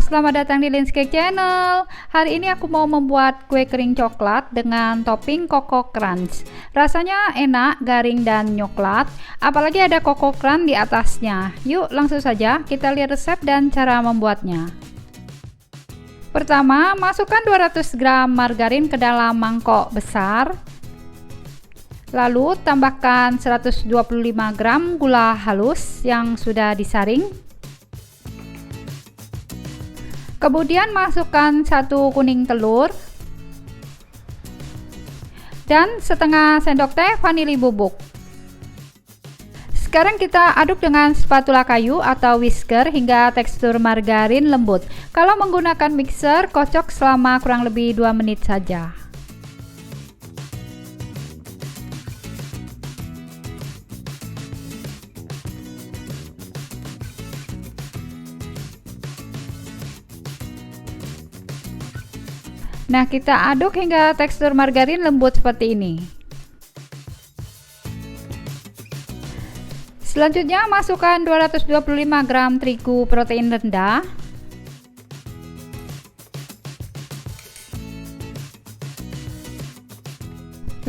selamat datang di Lin's Cake Channel. Hari ini aku mau membuat kue kering coklat dengan topping Coco Crunch. Rasanya enak, garing dan coklat, apalagi ada Coco Crunch di atasnya. Yuk langsung saja kita lihat resep dan cara membuatnya. Pertama, masukkan 200 gram margarin ke dalam mangkok besar. Lalu tambahkan 125 gram gula halus yang sudah disaring. Kemudian masukkan 1 kuning telur dan setengah sendok teh vanili bubuk. Sekarang kita aduk dengan spatula kayu atau whisker hingga tekstur margarin lembut. Kalau menggunakan mixer, kocok selama kurang lebih 2 menit saja. Nah, kita aduk hingga tekstur margarin lembut seperti ini. Selanjutnya masukkan 225 gram terigu protein rendah.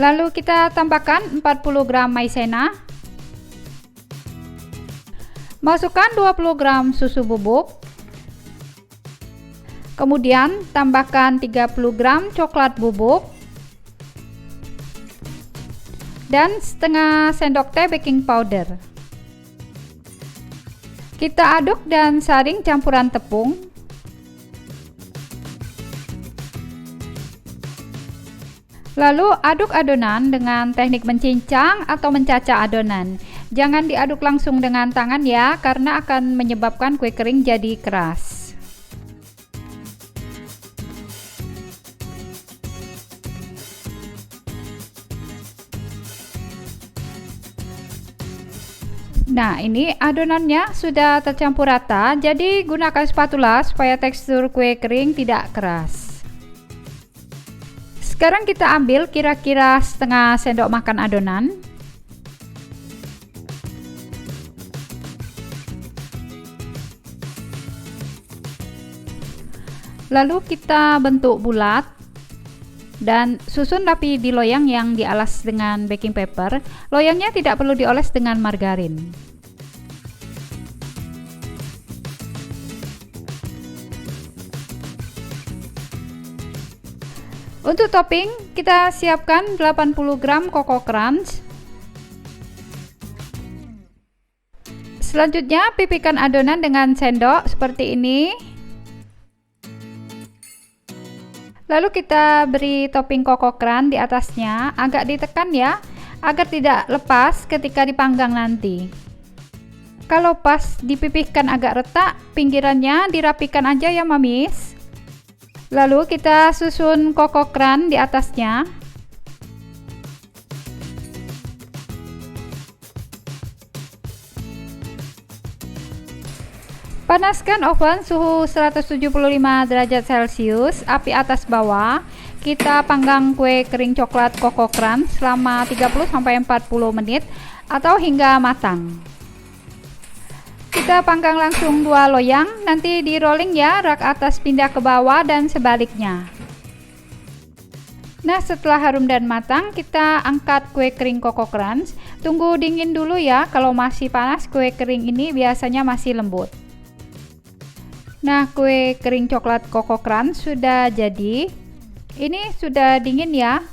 Lalu kita tambahkan 40 gram maizena. Masukkan 20 gram susu bubuk. Kemudian tambahkan 30 gram coklat bubuk dan setengah sendok teh baking powder. Kita aduk dan saring campuran tepung. Lalu aduk adonan dengan teknik mencincang atau mencacah adonan. Jangan diaduk langsung dengan tangan ya, karena akan menyebabkan kue kering jadi keras. Nah, ini adonannya sudah tercampur rata, jadi gunakan spatula supaya tekstur kue kering tidak keras. Sekarang kita ambil kira-kira setengah sendok makan adonan. Lalu kita bentuk bulat. Dan susun rapi di loyang yang dialas dengan baking paper. Loyangnya tidak perlu dioles dengan margarin. Untuk topping, kita siapkan 80 gram Coco Crunch. Selanjutnya, pipihkan adonan dengan sendok seperti ini. Lalu kita beri topping Coco Crunch di atasnya, agak ditekan ya, agar tidak lepas ketika dipanggang nanti. Kalau pas dipipihkan agak retak, pinggirannya dirapikan aja ya mamis. Lalu kita susun Coco Crunch di atasnya. Panaskan oven suhu 175 derajat Celcius, api atas bawah. Kita panggang kue kering coklat Coco Crunch selama 30-40 menit atau hingga matang. Kita panggang langsung 2 loyang, nanti di rolling ya, rak atas pindah ke bawah dan sebaliknya. Nah, setelah harum dan matang, kita angkat kue kering Coco Crunch. Tunggu dingin dulu ya, kalau masih panas kue kering ini biasanya masih lembut. Nah, kue kering coklat Coco Crunch sudah jadi. Ini sudah dingin ya.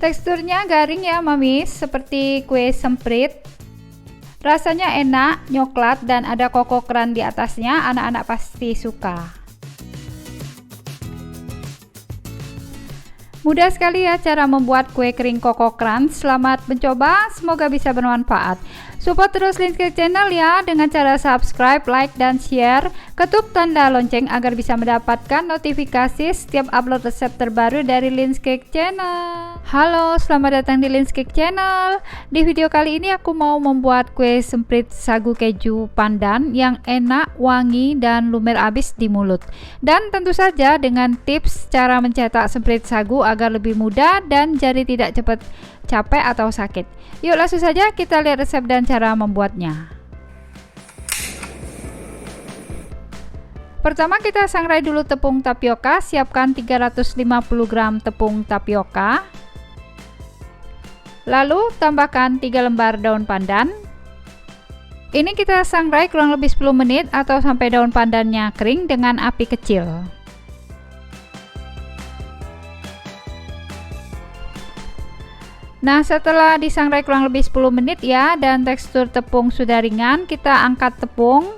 Teksturnya garing ya mamis, seperti kue semprit. Rasanya enak, coklat dan ada Coco Crunch di atasnya. Anak-anak pasti suka. Mudah sekali ya cara membuat kue kering Coco Crunch. Selamat mencoba, semoga bisa bermanfaat. Support terus Lin's Cake Channel ya dengan cara subscribe, like, dan share. Ketuk tanda lonceng agar bisa mendapatkan notifikasi setiap upload resep terbaru dari Lin's Cake Channel. Halo, selamat datang di Lin's Cake Channel. Di video kali ini aku mau membuat kue semprit sagu keju pandan yang enak, wangi, dan lumer abis di mulut. Dan tentu saja dengan tips cara mencetak semprit sagu agar lebih mudah dan jari tidak cepat capek atau sakit. Yuk langsung saja kita lihat resep dan cara membuatnya. Pertama kita sangrai dulu tepung tapioka, siapkan 350 gram tepung tapioka. Lalu tambahkan 3 lembar daun pandan. Ini kita sangrai kurang lebih 10 menit atau sampai daun pandannya kering dengan api kecil. Nah, setelah disangrai kurang lebih 10 menit ya dan tekstur tepung sudah ringan, kita angkat tepung.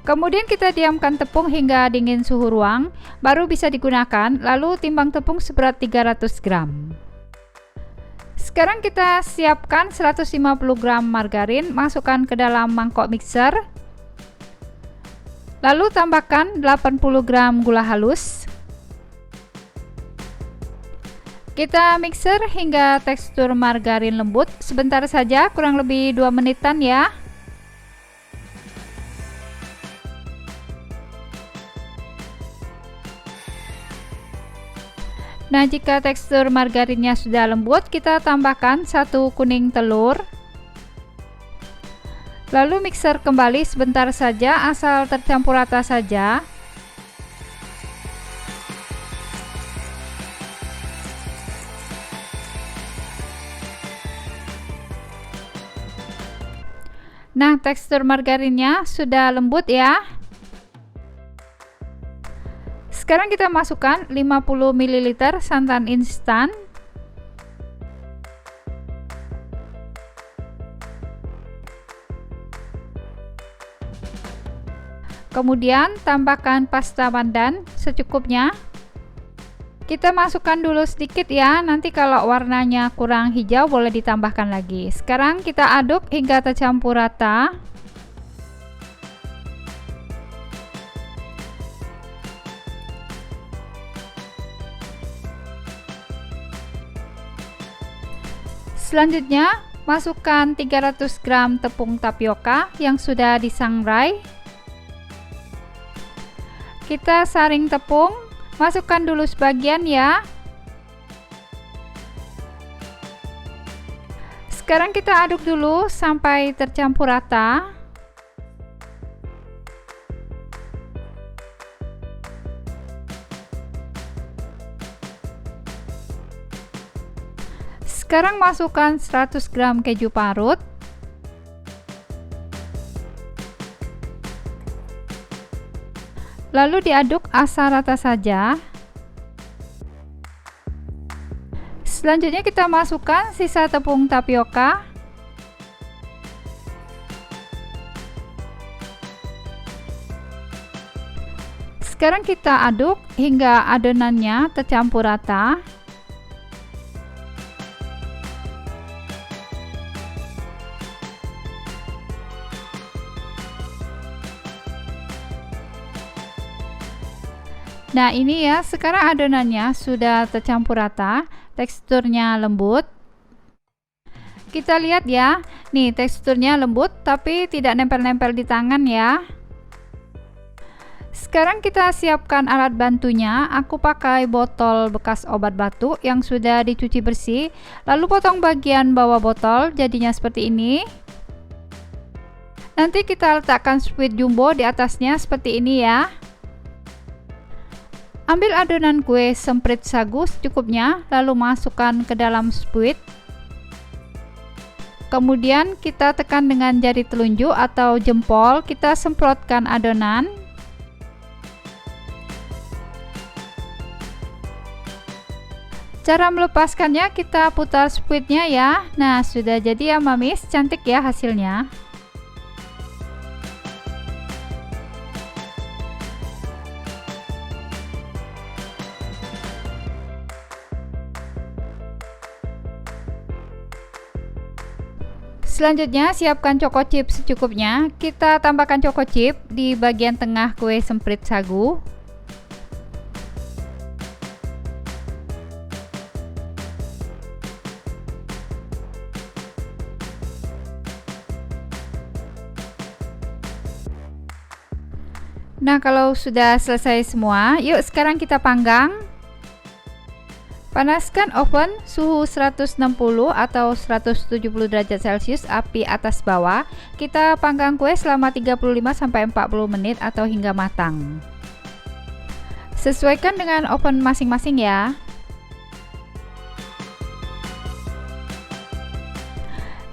Kemudian kita diamkan tepung hingga dingin suhu ruang, baru bisa digunakan. Lalu timbang tepung seberat 300 gram. Sekarang kita siapkan 150 gram margarin, masukkan ke dalam mangkok mixer. Lalu tambahkan 80 gram gula halus. Kita mixer hingga tekstur margarin lembut, sebentar saja, kurang lebih 2 menitan ya. Nah, jika tekstur margarinnya sudah lembut, kita tambahkan 1 kuning telur. Lalu mixer kembali sebentar saja, asal tercampur rata saja. Nah, tekstur margarinnya sudah lembut ya. Sekarang kita masukkan 50 ml santan instan. Kemudian tambahkan pasta pandan secukupnya. Kita masukkan dulu sedikit ya, nanti kalau warnanya kurang hijau boleh ditambahkan lagi. Sekarang kita aduk hingga tercampur rata. Selanjutnya, masukkan 300 gram tepung tapioka yang sudah disangrai. Kita saring tepung. Masukkan dulu sebagian ya. Sekarang kita aduk dulu sampai tercampur rata. Sekarang masukkan 100 gram keju parut. Lalu diaduk asal rata saja. Selanjutnya kita masukkan sisa tepung tapioka. Sekarang kita aduk hingga adonannya tercampur rata. Nah, ini ya, sekarang adonannya sudah tercampur rata, teksturnya lembut. Kita lihat ya, nih teksturnya lembut tapi tidak nempel-nempel di tangan ya. Sekarang kita siapkan alat bantunya. Aku pakai botol bekas obat batuk yang sudah dicuci bersih. Lalu potong bagian bawah botol, jadinya seperti ini. Nanti kita letakkan squid jumbo di atasnya seperti ini ya. Ambil adonan kue semprit sagu secukupnya, lalu masukkan ke dalam squid. Kemudian kita tekan dengan jari telunjuk atau jempol, kita semprotkan adonan. Cara melepaskannya, kita putar squidnya ya. Nah, sudah jadi ya mamis, cantik ya hasilnya. Selanjutnya siapkan choco chip secukupnya. Kita tambahkan choco chip di bagian tengah kue semprit sagu. Nah, kalau sudah selesai semua, yuk sekarang kita panggang. Panaskan oven suhu 160 atau 170 derajat Celcius, api atas bawah. Kita panggang kue selama 35-40 menit atau hingga matang. Sesuaikan dengan oven masing-masing ya.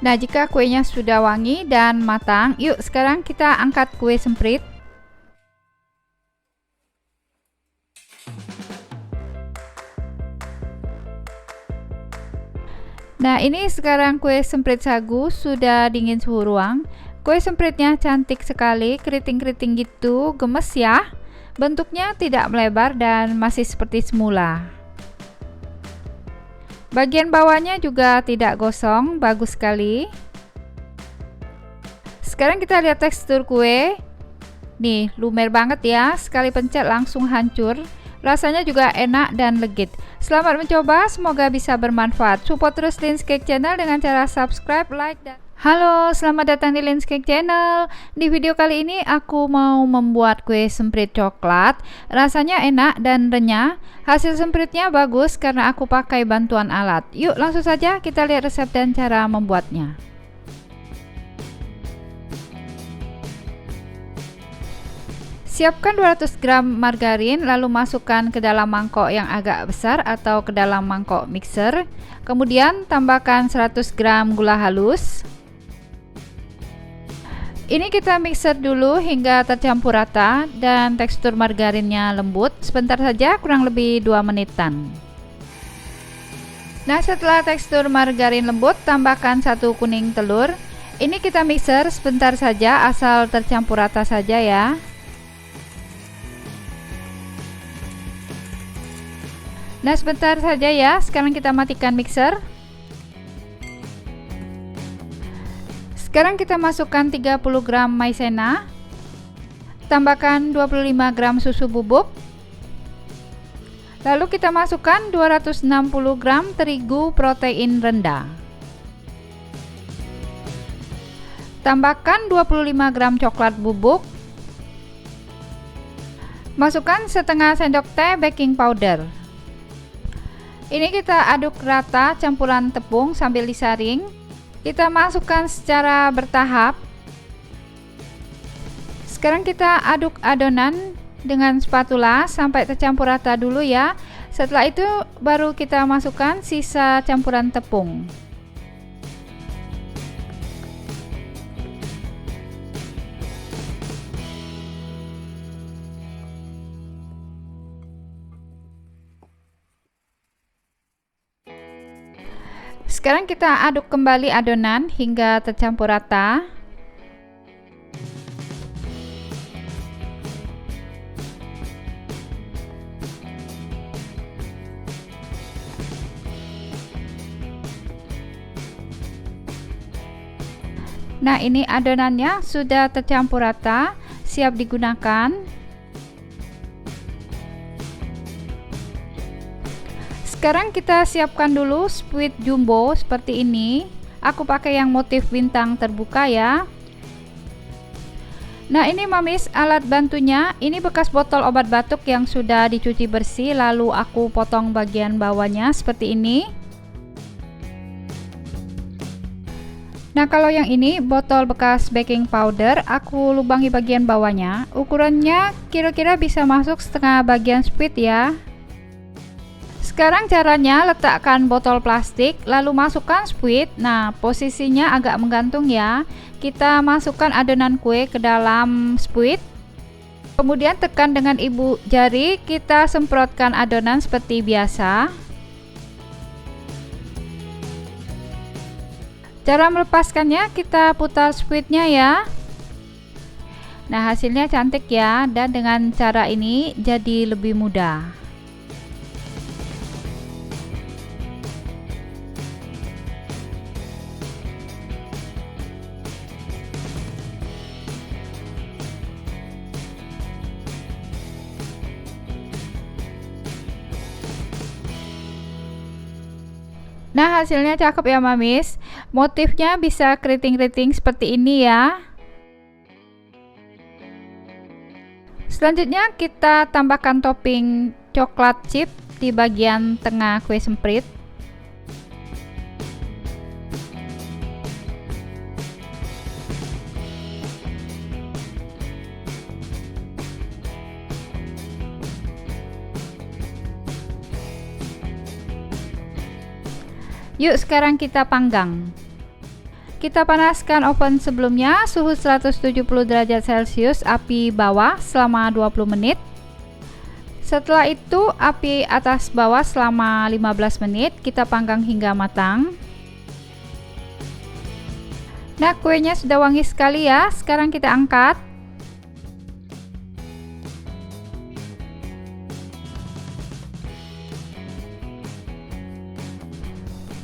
Nah, jika kuenya sudah wangi dan matang, yuk sekarang kita angkat kue semprit. Nah, ini sekarang kue semprit sagu sudah dingin suhu ruang. Kue sempritnya cantik sekali, keriting-keriting gitu, gemes ya. Bentuknya tidak melebar dan masih seperti semula. Bagian bawahnya juga tidak gosong, bagus sekali. Sekarang kita lihat tekstur kue. Nih, lumer banget ya, sekali pencet langsung hancur. Rasanya juga enak dan legit. Selamat mencoba, semoga bisa bermanfaat. Support terus Lin's Cake Channel dengan cara subscribe, like, dan... Halo, selamat datang di Lin's Cake Channel. Di video kali ini aku mau membuat kue semprit coklat. Rasanya enak dan renyah. Hasil sempritnya bagus karena aku pakai bantuan alat. Yuk langsung saja kita lihat resep dan cara membuatnya. Siapkan 200 gram margarin, lalu masukkan ke dalam mangkok yang agak besar atau ke dalam mangkok mixer. Kemudian tambahkan 100 gram gula halus. Ini kita mixer dulu hingga tercampur rata dan tekstur margarinnya lembut. Sebentar saja, kurang lebih 2 menitan. Nah, setelah tekstur margarin lembut, tambahkan 1 kuning telur. Ini kita mixer sebentar saja, asal tercampur rata saja ya. Nah, sebentar saja ya. Sekarang kita matikan mixer. Sekarang kita masukkan 30 gram maizena. Tambahkan 25 gram susu bubuk. Lalu kita masukkan 260 gram terigu protein rendah. Tambahkan 25 gram coklat bubuk. Masukkan setengah sendok teh baking powder. Ini kita aduk rata campuran tepung sambil disaring. Kita masukkan secara bertahap. Sekarang kita aduk adonan dengan spatula sampai tercampur rata dulu ya. Setelah itu baru kita masukkan sisa campuran tepung. Sekarang kita aduk kembali adonan hingga tercampur rata. Nah, ini adonannya sudah tercampur rata, siap digunakan. Sekarang kita siapkan dulu spuit jumbo seperti ini. Aku pakai yang motif bintang terbuka ya. Nah, ini mamis alat bantunya. Ini bekas botol obat batuk yang sudah dicuci bersih, lalu aku potong bagian bawahnya seperti ini. Nah, kalau yang ini botol bekas baking powder, aku lubangi bagian bawahnya. Ukurannya kira-kira bisa masuk setengah bagian spuit ya. Sekarang caranya, letakkan botol plastik lalu masukkan spuit. Nah, posisinya agak menggantung ya. Kita masukkan adonan kue ke dalam spuit. Kemudian tekan dengan ibu jari, kita semprotkan adonan seperti biasa. Cara melepaskannya, kita putar spuitnya ya. Nah, hasilnya cantik ya, dan dengan cara ini jadi lebih mudah. Nah, hasilnya cakep ya mamis. Motifnya bisa keriting-keriting seperti ini ya. Selanjutnya kita tambahkan topping coklat chip. di bagian tengah kue semprit. Yuk sekarang kita panggang. Kita panaskan oven sebelumnya suhu 170 derajat Celcius api bawah selama 20 menit. Setelah itu api atas bawah selama 15 menit, kita panggang hingga matang. Nah, kuenya sudah wangi sekali ya. Sekarang kita angkat.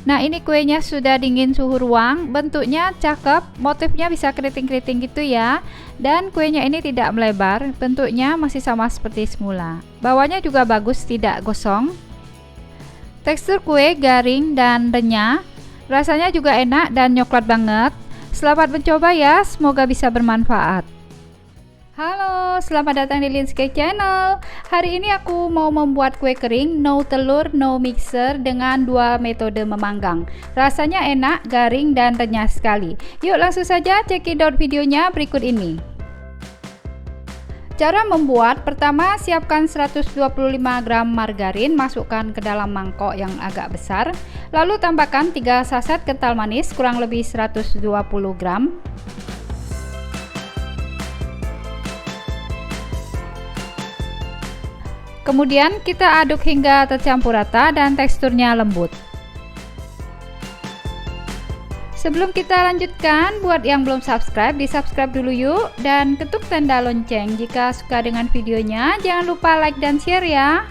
Nah, ini kuenya sudah dingin suhu ruang, bentuknya cakep, motifnya bisa keriting-keriting gitu ya. Dan kuenya ini tidak melebar, bentuknya masih sama seperti semula. Bawahnya juga bagus, tidak gosong. Tekstur kue garing dan renyah, rasanya juga enak dan coklat banget. Selamat mencoba ya, semoga bisa bermanfaat. Halo, selamat datang di Lindsay Cake Channel. Hari ini aku mau membuat kue kering no telur, no mixer dengan dua metode memanggang. Rasanya enak, garing, dan renyah sekali. Yuk langsung saja cekidot videonya berikut ini. Cara membuat, pertama siapkan 125 gram margarin, masukkan ke dalam mangkok yang agak besar. Lalu tambahkan 3 saset kental manis kurang lebih 120 gram. Kemudian kita aduk hingga tercampur rata dan teksturnya lembut. Sebelum kita lanjutkan, buat yang belum subscribe, di subscribe dulu yuk. Dan ketuk tanda lonceng jika suka dengan videonya. Jangan lupa like dan share ya.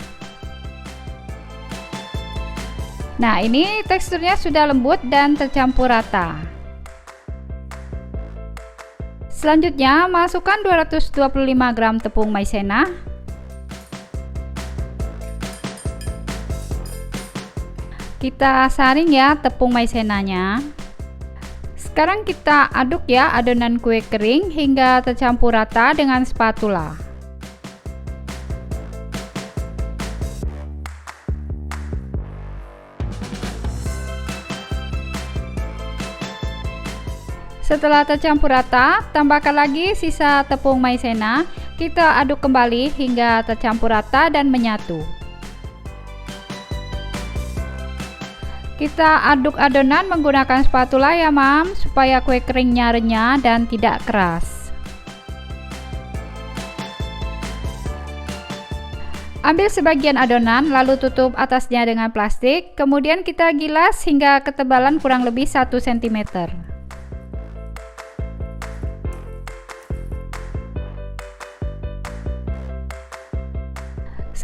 Nah, ini teksturnya sudah lembut dan tercampur rata. Selanjutnya, masukkan 225 gram tepung maizena. Kita saring ya tepung maizenanya. Sekarang kita aduk ya adonan kue kering hingga tercampur rata dengan spatula. Setelah tercampur rata, tambahkan lagi sisa tepung maizena. Kita aduk kembali hingga tercampur rata dan menyatu. Kita aduk adonan menggunakan spatula ya mam, supaya kue keringnya renyah dan tidak keras. Ambil sebagian adonan lalu tutup atasnya dengan plastik, kemudian kita gilas hingga ketebalan kurang lebih 1 cm.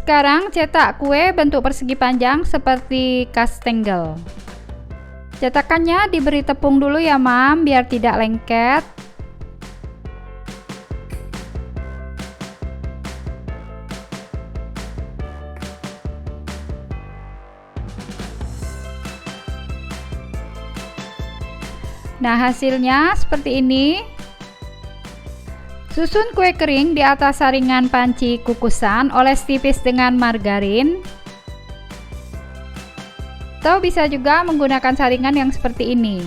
Sekarang cetak kue bentuk persegi panjang seperti kastengel. Cetakannya diberi tepung dulu ya mam, biar tidak lengket. Nah, hasilnya seperti ini. Susun kue kering di atas saringan panci kukusan, oles tipis dengan margarin. Atau bisa juga menggunakan saringan yang seperti ini.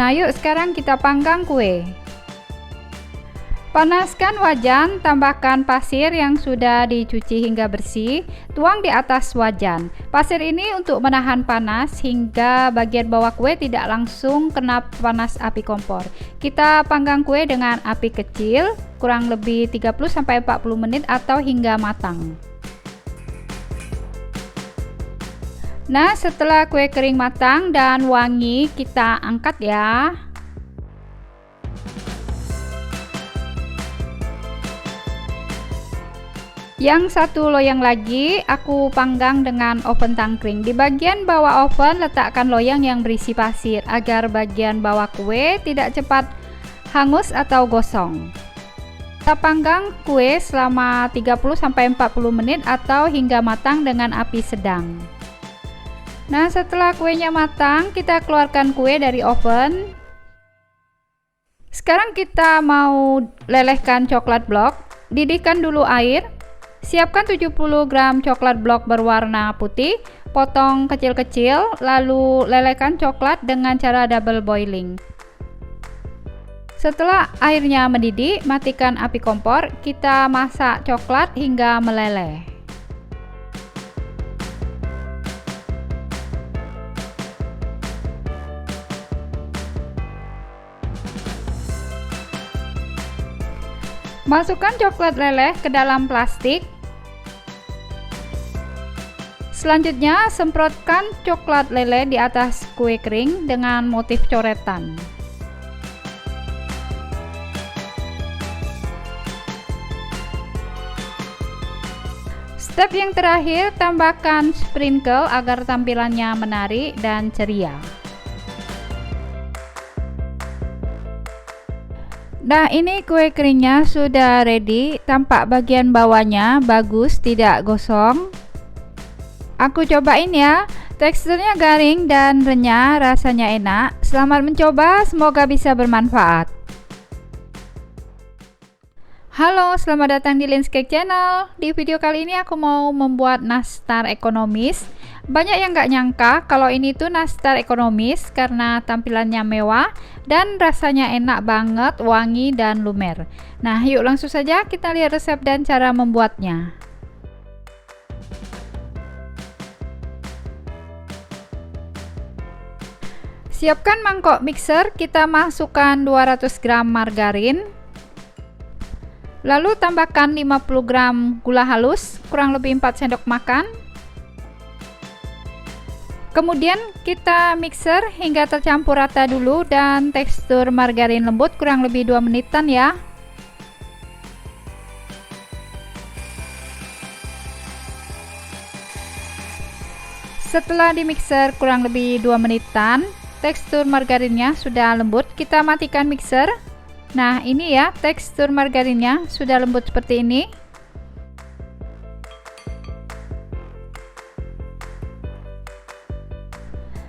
Nah, yuk sekarang kita panggang kue. Panaskan wajan, tambahkan pasir yang sudah dicuci hingga bersih, tuang di atas wajan. Pasir ini untuk menahan panas hingga bagian bawah kue tidak langsung kena panas api kompor. Kita panggang kue dengan api kecil, kurang lebih 30-40 menit atau hingga matang. Nah, setelah kue kering matang dan wangi, kita angkat ya. Yang satu loyang lagi aku panggang dengan oven tangkring. Di bagian bawah oven letakkan loyang yang berisi pasir agar bagian bawah kue tidak cepat hangus atau gosong. Kita panggang kue selama 30-40 menit atau hingga matang dengan api sedang. Nah, setelah kuenya matang, kita keluarkan kue dari oven. Sekarang kita mau lelehkan coklat blok. Didihkan dulu air. Siapkan 70 gram coklat blok berwarna putih, potong kecil-kecil, lalu lelehkan coklat dengan cara double boiling. Setelah airnya mendidih, matikan api kompor. Kita masak coklat hingga meleleh. Masukkan coklat leleh ke dalam plastik. Selanjutnya, semprotkan coklat leleh di atas kue kering dengan motif coretan. Step yang terakhir, tambahkan sprinkle agar tampilannya menarik dan ceria. Nah, ini kue keringnya sudah ready. Tampak bagian bawahnya bagus, tidak gosong. Aku cobain ya. Teksturnya garing dan renyah, rasanya enak. Selamat mencoba, semoga bisa bermanfaat. Halo, selamat datang di Linscake Channel. Di video kali ini aku mau membuat nastar ekonomis. Banyak yang gak nyangka kalau ini tuh nastar ekonomis karena tampilannya mewah dan rasanya enak banget, wangi dan lumer. Nah, yuk langsung saja kita lihat resep dan cara membuatnya. Siapkan mangkok mixer, kita masukkan 200 gram margarin. Lalu tambahkan 50 gram gula halus, kurang lebih 4 sendok makan. Kemudian kita mixer hingga tercampur rata dulu dan tekstur margarin lembut, kurang lebih 2 menitan ya. Setelah dimixer kurang lebih 2 menitan, tekstur margarinnya sudah lembut, kita matikan mixer. Nah, ini ya tekstur margarinnya sudah lembut seperti ini.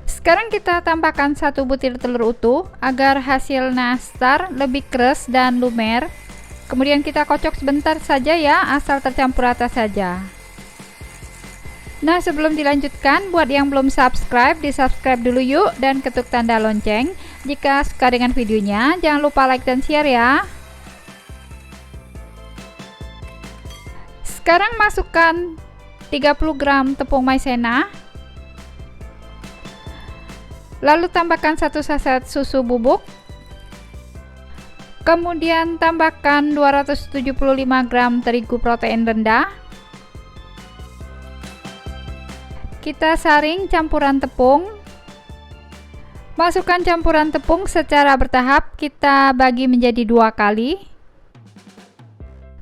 Sekarang kita tambahkan 1 butir telur utuh agar hasil nastar lebih keras dan lumer. Kemudian kita kocok sebentar saja ya, asal tercampur rata saja. Nah, sebelum dilanjutkan, buat yang belum subscribe, di subscribe dulu yuk dan ketuk tanda lonceng. Jika suka dengan videonya, jangan lupa like dan share ya. Sekarang masukkan 30 gram tepung maizena. Lalu tambahkan 1 saset susu bubuk. Kemudian tambahkan 275 gram terigu protein rendah. Kita saring campuran tepung. Masukkan campuran tepung secara bertahap, kita bagi menjadi 2 kali.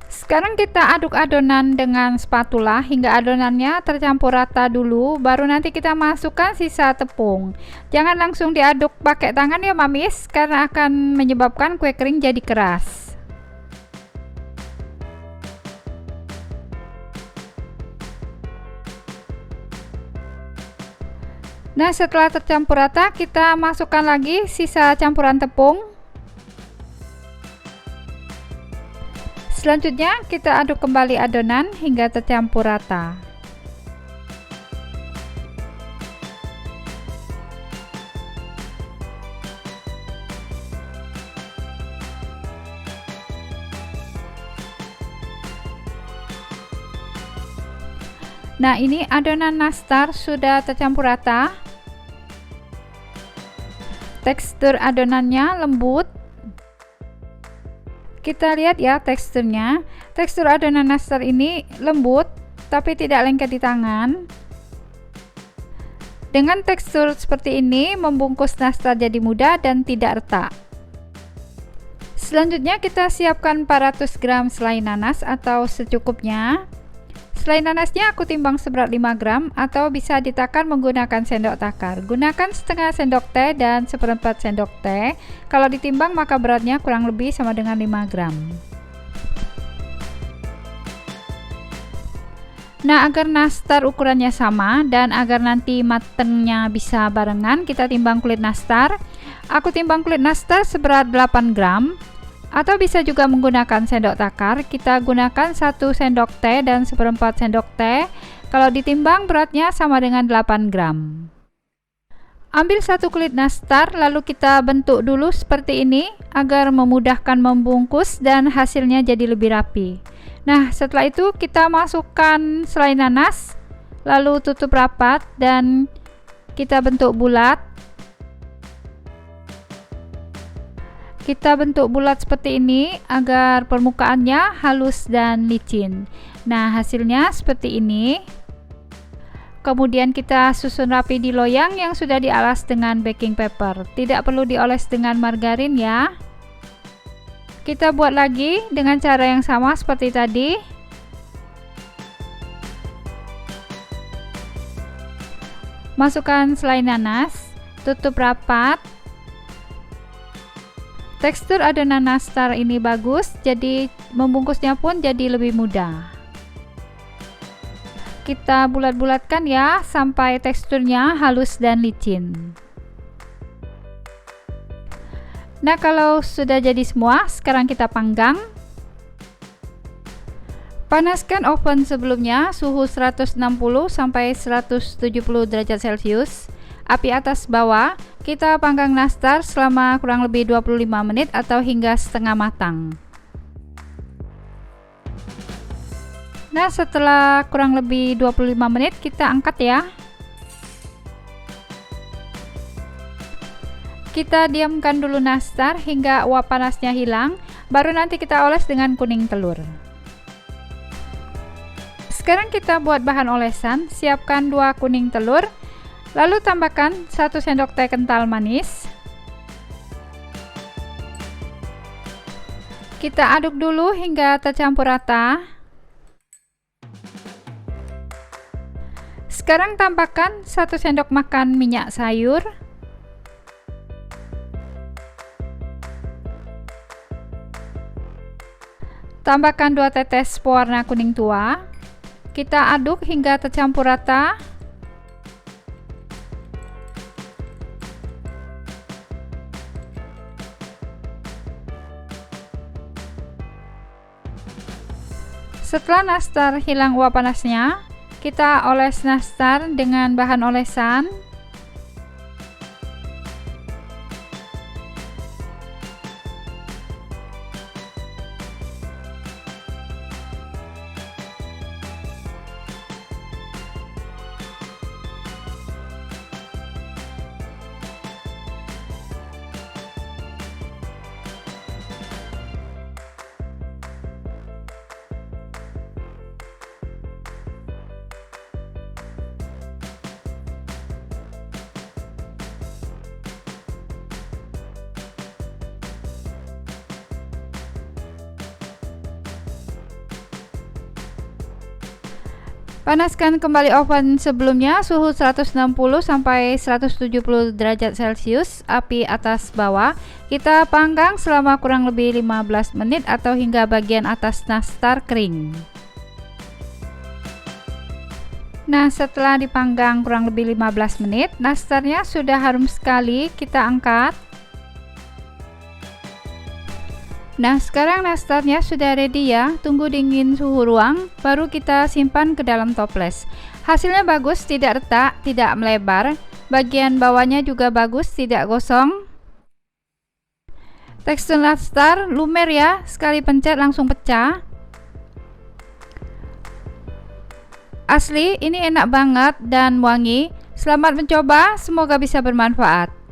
Sekarang kita aduk adonan dengan spatula hingga adonannya tercampur rata dulu, baru nanti kita masukkan sisa tepung. Jangan langsung diaduk pakai tangan ya mamis, karena akan menyebabkan kue kering jadi keras. Nah, setelah tercampur rata, kita masukkan lagi sisa campuran tepung. Selanjutnya, kita aduk kembali adonan hingga tercampur rata. Nah, ini adonan nastar sudah tercampur rata. Tekstur adonannya lembut. Kita lihat ya teksturnya. Tekstur adonan nastar ini lembut tapi tidak lengket di tangan. Dengan tekstur seperti ini, membungkus nastar jadi mudah dan tidak retak. Selanjutnya kita siapkan 400 gram selai nanas atau secukupnya. Selai nanasnya aku timbang seberat 5 gram atau bisa ditakar menggunakan sendok takar. Gunakan setengah sendok teh dan seperempat sendok teh. Kalau ditimbang maka beratnya kurang lebih sama dengan 5 gram. Nah, agar nastar ukurannya sama dan agar nanti matengnya bisa barengan, kita timbang kulit nastar. Aku timbang kulit nastar seberat 8 gram. Atau bisa juga menggunakan sendok takar. Kita gunakan 1 sendok teh dan 1/4 sendok teh. Kalau ditimbang beratnya sama dengan 8 gram. Ambil 1 kulit nastar, lalu kita bentuk dulu seperti ini agar memudahkan membungkus dan hasilnya jadi lebih rapi. Nah, setelah itu kita masukkan selai nanas, lalu tutup rapat dan kita bentuk bulat. Kita bentuk bulat seperti ini agar permukaannya halus dan licin. Nah, hasilnya seperti ini. Kemudian kita susun rapi di loyang yang sudah dialas dengan baking paper. Tidak perlu dioles dengan margarin ya. Kita buat lagi dengan cara yang sama seperti tadi. Masukkan selai nanas, tutup rapat. Tekstur adonan nastar ini bagus, jadi membungkusnya pun jadi lebih mudah. Kita bulat-bulatkan ya sampai teksturnya halus dan licin. Nah, kalau sudah jadi semua, sekarang kita panggang. Panaskan oven sebelumnya suhu 160 sampai 170 derajat Celcius. Api atas bawah. Kita panggang nastar selama kurang lebih 25 menit atau hingga setengah matang. Nah, setelah kurang lebih 25 menit kita angkat ya. Kita diamkan dulu nastar hingga uap panasnya hilang, baru nanti kita oles dengan kuning telur. Sekarang kita buat bahan olesan. Siapkan 2 kuning telur, lalu tambahkan 1 sendok teh kental manis. Kita aduk dulu hingga tercampur rata. Sekarang tambahkan 1 sendok makan minyak sayur. Tambahkan 2 tetes pewarna kuning tua. Kita aduk hingga tercampur rata. Setelah nastar hilang uap panasnya, kita oles nastar dengan bahan olesan. Panaskan kembali oven sebelumnya suhu 160 sampai 170 derajat Celcius, api atas bawah. Kita panggang selama kurang lebih 15 menit atau hingga bagian atas nastar kering. Nah, setelah dipanggang kurang lebih 15 menit, nastarnya sudah harum sekali. Kita angkat. Nah, sekarang nastarnya sudah ready ya. Tunggu dingin suhu ruang, baru kita simpan ke dalam toples. Hasilnya bagus, tidak retak, tidak melebar. Bagian bawahnya juga bagus, tidak gosong. Tekstur nastar lumer ya, sekali pencet langsung pecah. Asli, ini enak banget dan wangi. Selamat mencoba, semoga bisa bermanfaat.